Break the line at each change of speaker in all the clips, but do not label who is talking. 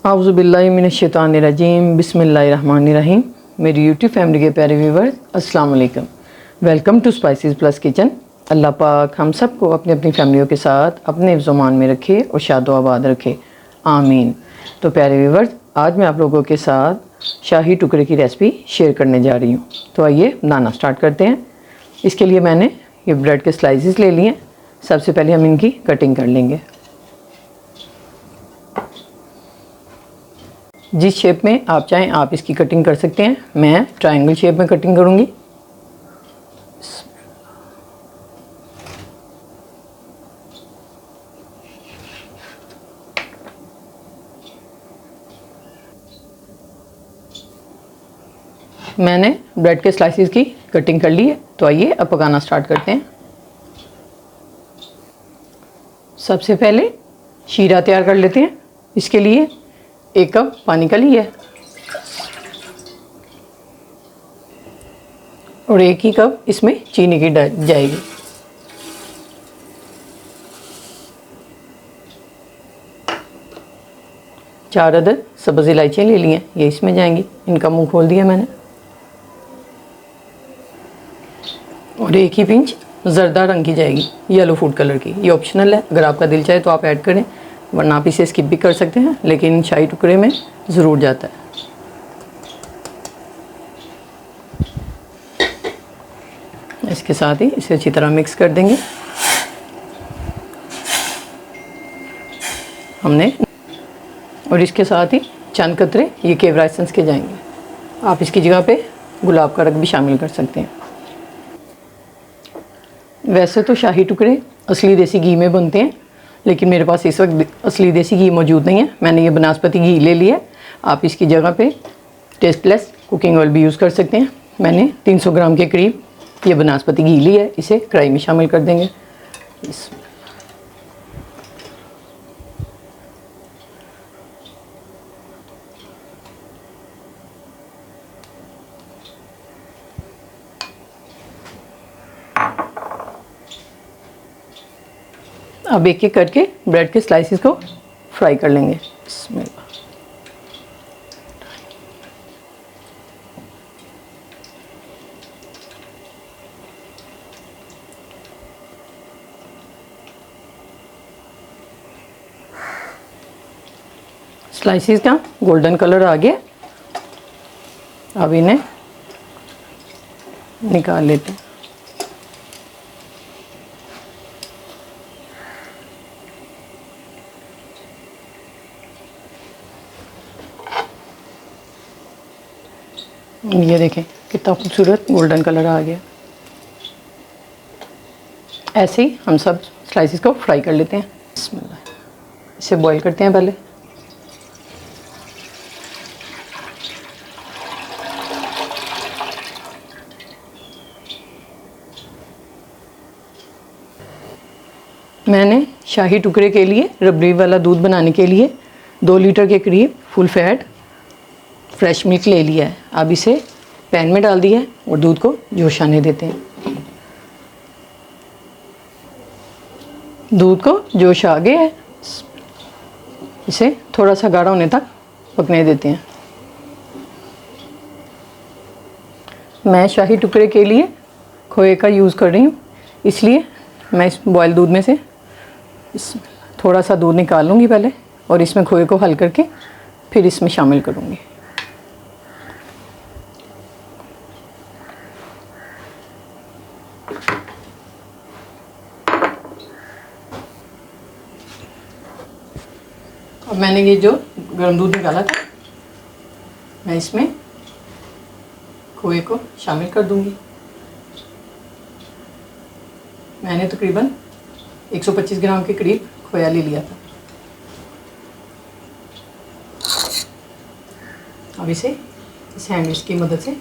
आउज़ुबिल्लाहिमिनश्शैतानिर्रजीम बिस्मिल्लाहिर्रहमानिर्रहीम। मेरी YouTube family के प्यारे व्यूवर्स, अस्सलाम वालेकुम। Welcome to spices plus kitchen. अल्लाह पाक हम सबको अपनी अपनी फैमिलियों के साथ अपने ज़ुबान में रखे और शादो आबाद रखे, आमीन। तो प्यारे व्यूवर्स, आज मैं आप लोगों के साथ शाही टुकड़े की रेसिपी शेयर करने जा रही हूँ। तो आइए बनाना स्टार्ट करते हैं। इसके लिए मैंने ये ब्रेड के स्लाइसेस ले लिए। सबसे पहले हम इनकी कटिंग कर लेंगे। जिस शेप में आप चाहें आप इसकी कटिंग कर सकते हैं। मैं ट्रायंगल शेप में कटिंग करूंगी। मैंने ब्रेड के स्लाइसेस की कटिंग कर ली है। तो आइए अब पकाना स्टार्ट करते हैं। सबसे पहले शीरा तैयार कर लेते हैं। इसके लिए 1 कप पानी का लिया है और 1 ही कप इसमें चीनी की जाएगी। चार अदद सब्ज़ इलायचियाँ ले ली हैं, ये इसमें जाएंगी। इनका मुंह खोल दिया मैंने। और 1 ही पिंच ज़रदा रंग की जाएगी, येलो फूड कलर की। ये ऑप्शनल है, अगर आपका दिल चाहे तो आप ऐड करें, वरना आप इसे स्किप भी कर सकते हैं, लेकिन शाही टुकड़े में ज़रूर जाता है। इसके साथ ही इसे अच्छी तरह मिक्स कर देंगे हमने। और इसके साथ ही चंद कतरे ये केवड़ा एसेंस के जाएंगे। आप इसकी जगह पे गुलाब का रंग भी शामिल कर सकते हैं। वैसे तो शाही टुकड़े असली देसी घी में बनते हैं, लेकिन मेरे पास इस वक्त असली देसी घी मौजूद नहीं है। मैंने ये बनास्पति घी ले लिया। आप इसकी जगह पे टेस्टलेस कुकिंग ऑयल भी यूज़ कर सकते हैं। मैंने 300 ग्राम के करीब ये बनास्पति घी लिया है। इसे कढ़ाई में शामिल कर देंगे। अब एक एक करके ब्रेड के स्लाइसेस को फ्राई कर लेंगे। स्लाइसेस का गोल्डन कलर आ गया। अब इन्हें निकाल लेते हैं। ये देखें कितना खूबसूरत गोल्डन कलर आ गया। ऐसे ही हम सब स्लाइसेस को फ्राई कर लेते हैं। इसे बॉईल करते हैं पहले। मैंने शाही टुकड़े के लिए रबड़ी वाला दूध बनाने के लिए 2 लीटर के करीब फुल फैट फ्रेश मिल्क ले लिया है। अब इसे पैन में डाल दिया है और दूध को जोश आने देते हैं। दूध को जोश आ गया है, इसे थोड़ा सा गाढ़ा होने तक पकने देते हैं। मैं शाही टुकड़े के लिए खोए का यूज़ कर रही हूँ, इसलिए मैं इस बॉयल दूध में से थोड़ा सा दूध निकाल लूँगी पहले और इसमें खोए को हल करके फिर इसमें शामिल करूँगी। अब मैंने ये जो गर्म दूध निकाला था, मैं इसमें खोए को शामिल कर दूंगी। मैंने तकरीबन 125 ग्राम के करीब खोया ले लिया था। अब इसे इस हैंड विस्क की मदद से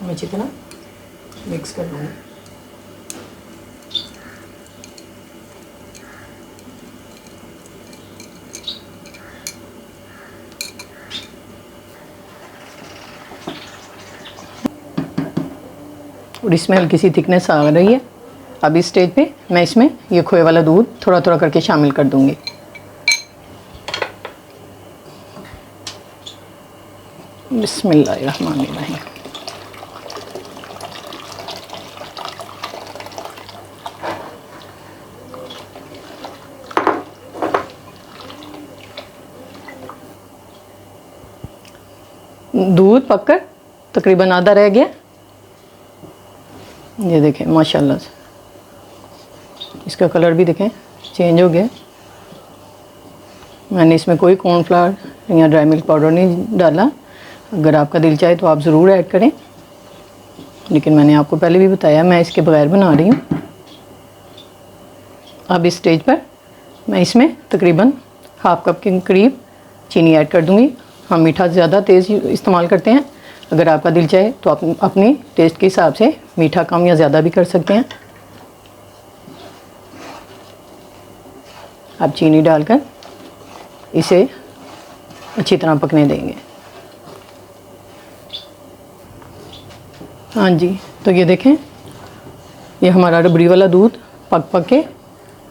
हम अच्छी तरह मिक्स कर लूँगी। और इसमें हल्की सी थिकनेस आ रही है। अब इस स्टेज पे मैं इसमें ये खोए वाला दूध थोड़ा थोड़ा करके शामिल कर दूंगी। बिस्मिल्लाहिर्रहमानिर्रहीम। दूध पककर तकरीबन आधा रह गया। ये देखें माशाल्लाह से इसका कलर भी देखें चेंज हो गया। मैंने इसमें कोई कॉर्नफ्लावर या ड्राई मिल्क पाउडर नहीं डाला। अगर आपका दिल चाहे तो आप ज़रूर ऐड करें, लेकिन मैंने आपको पहले भी बताया मैं इसके बगैर बना रही हूँ। अब इस स्टेज पर मैं इसमें तकरीबन हाफ़ कप के करीब चीनी ऐड कर दूँगी। हम मीठा ज़्यादा तेज़ इस्तेमाल करते हैं। अगर आपका दिल चाहे तो आप अपने टेस्ट के हिसाब से मीठा कम या ज़्यादा भी कर सकते हैं। आप चीनी डालकर इसे अच्छी तरह पकने देंगे। हाँ जी, तो ये देखें ये हमारा रबड़ी वाला दूध पक पक के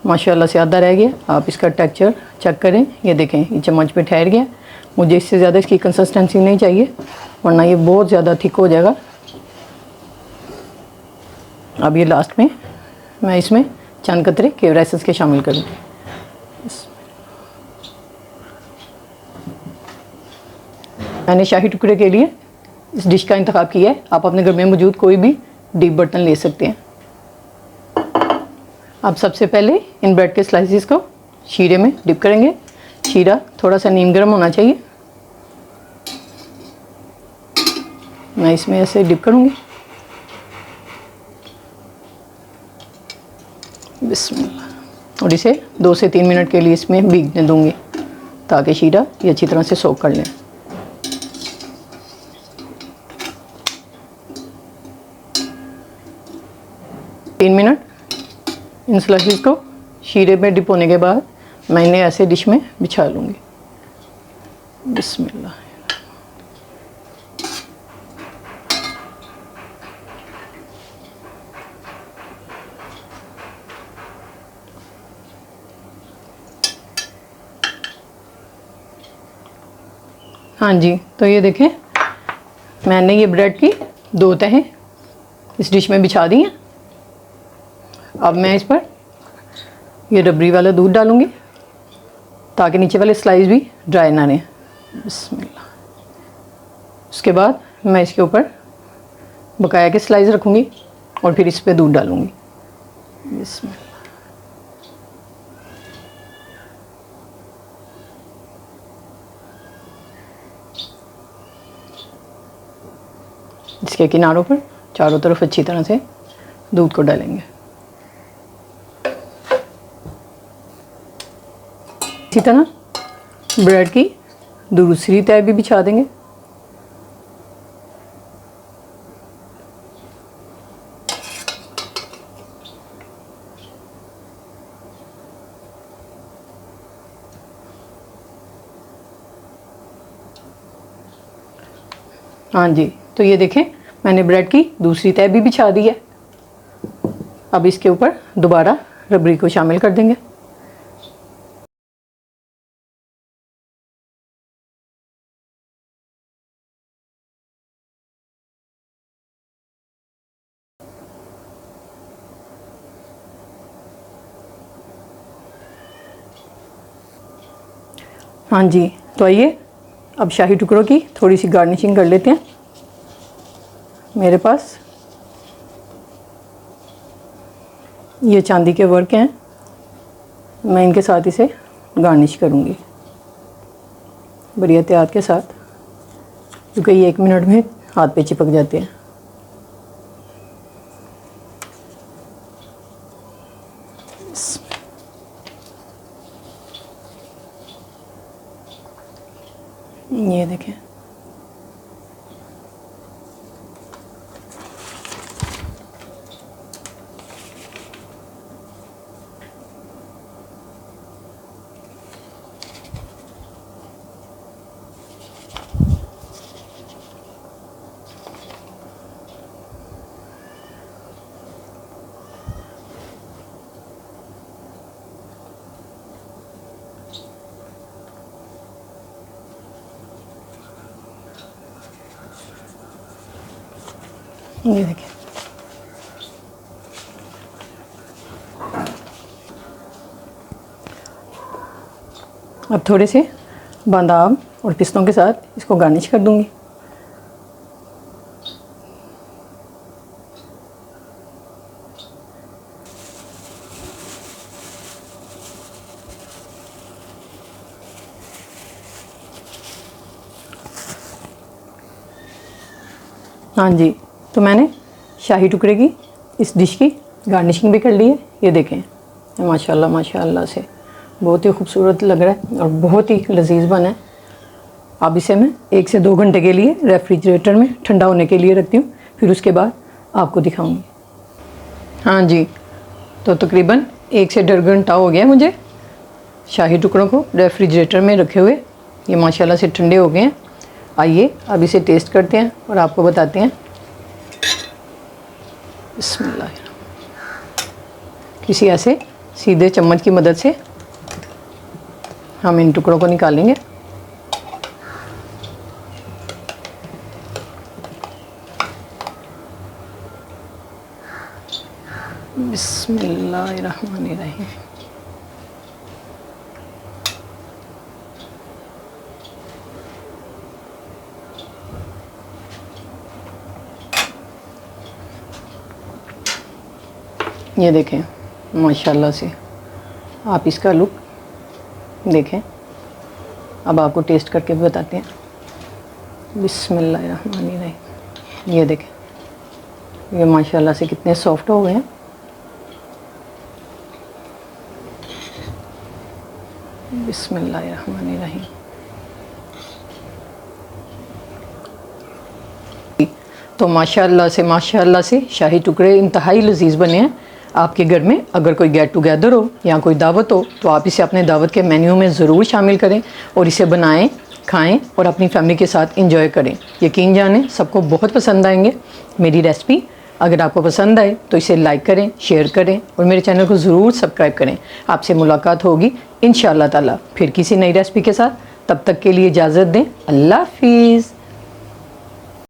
माशाल्लाह से आधा रह गया। आप इसका टेक्सचर चेक करें, ये देखें ये चम्मच पे ठहर गया। मुझे इससे ज़्यादा इसकी कंसिस्टेंसी नहीं चाहिए, वरना ये बहुत ज़्यादा थिक हो जाएगा। अब ये लास्ट में मैं इसमें चंद कतरे केवड़ा एसेंस के शामिल करूँगी। मैंने शाही टुकड़े के लिए इस डिश का इंतखाब किया है। आप अपने घर में मौजूद कोई भी डीप बर्तन ले सकते हैं। अब सबसे पहले इन ब्रेड के स्लाइसिस को शीरे में डिप करेंगे। शीरा थोड़ा सा नीम गर्म होना चाहिए। मैं इसमें ऐसे डिप करूँगी। बिस्मिल्लाह। और इसे 2 से 3 मिनट के लिए इसमें भीगने दूँगी ताकि शीरा ये अच्छी तरह से सोक कर लें। 3 मिनट इन स्लाइसेस को शीरे में डिप होने के बाद मैं इन्हें ऐसे डिश में बिछा लूँगी। बिस्मिल्लाह। हाँ जी, तो ये देखें मैंने ये ब्रेड की 2 तहें इस डिश में बिछा दी हैं। अब मैं इस पर ये रबड़ी वाला दूध डालूँगी ताकि नीचे वाले स्लाइस भी ड्राई ना रहें। बिस्मिल्लाह। उसके बाद मैं इसके ऊपर बकाया के स्लाइस रखूँगी और फिर इस पर दूध डालूँगी। बिस्मिल्लाह। इसके किनारों पर चारों तरफ अच्छी तरह से दूध को डालेंगे। इसी तरह ब्रेड की दूसरी तह भी बिछा देंगे। हाँ जी, तो ये देखें मैंने ब्रेड की दूसरी तह भी बिछा दी है। अब इसके ऊपर दोबारा रबड़ी को शामिल कर देंगे। हाँ जी, तो आइए अब शाही टुकड़ों की थोड़ी सी गार्निशिंग कर लेते हैं। मेरे पास ये चांदी के वर्क हैं, मैं इनके साथ इसे गार्निश करूँगी बड़ी एहतियात के साथ, क्योंकि ये 1 मिनट में हाथ पे चिपक जाते हैं। ये देखें ये देखिए, अब थोड़े से बादाम और पिस्तों के साथ इसको गार्निश कर दूंगी। हाँ जी, तो मैंने शाही टुकड़े की इस डिश की गार्निशिंग भी कर ली है। ये देखें, माशाल्लाह माशाल्लाह से बहुत ही खूबसूरत लग रहा है और बहुत ही लजीज बना है। अब इसे मैं 1 से 2 घंटे के लिए रेफ्रिजरेटर में ठंडा होने के लिए रखती हूँ, फिर उसके बाद आपको दिखाऊंगी। हाँ जी, तो तकरीबन 1 से 1.5 घंटा हो गया मुझे शाही टुकड़ों को रेफ्रिजरेटर में रखे हुए। ये माशाल्लाह से ठंडे हो गए हैं। आइए अब इसे टेस्ट करते हैं और आपको बताते हैं। बिस्मिल्लाह। किसी ऐसे सीधे चम्मच की मदद से हम इन टुकड़ों को निकालेंगे। बिस्मिल्लाहिर्रहमानिर्रहीम। ये देखें, माशाल्लाह से आप इसका लुक देखें। अब आपको टेस्ट करके भी बताते हैं। बिस्मिल्लाहिर्रहमानिर्रहीम। ये देखें, ये माशाल्लाह से कितने सॉफ्ट हो गए हैं। बिस्मिल्लाहिर्रहमानिर्रहीम। तो माशाल्लाह से शाही टुकड़े इंतहाई लजीज बने हैं। आपके घर में अगर कोई गेट टुगेदर हो या कोई दावत हो तो आप इसे अपने दावत के मेन्यू में ज़रूर शामिल करें और इसे बनाएं, खाएं और अपनी फैमिली के साथ इंजॉय करें। यकीन जानें सबको बहुत पसंद आएंगे मेरी रेसिपी। अगर आपको पसंद आए तो इसे लाइक करें, शेयर करें और मेरे चैनल को ज़रूर सब्सक्राइब करें। आपसे मुलाकात होगी इंशाअल्लाह ताला फिर किसी नई रेसिपी के साथ। तब तक के लिए इजाज़त दें। अल्लाह हाफिज़।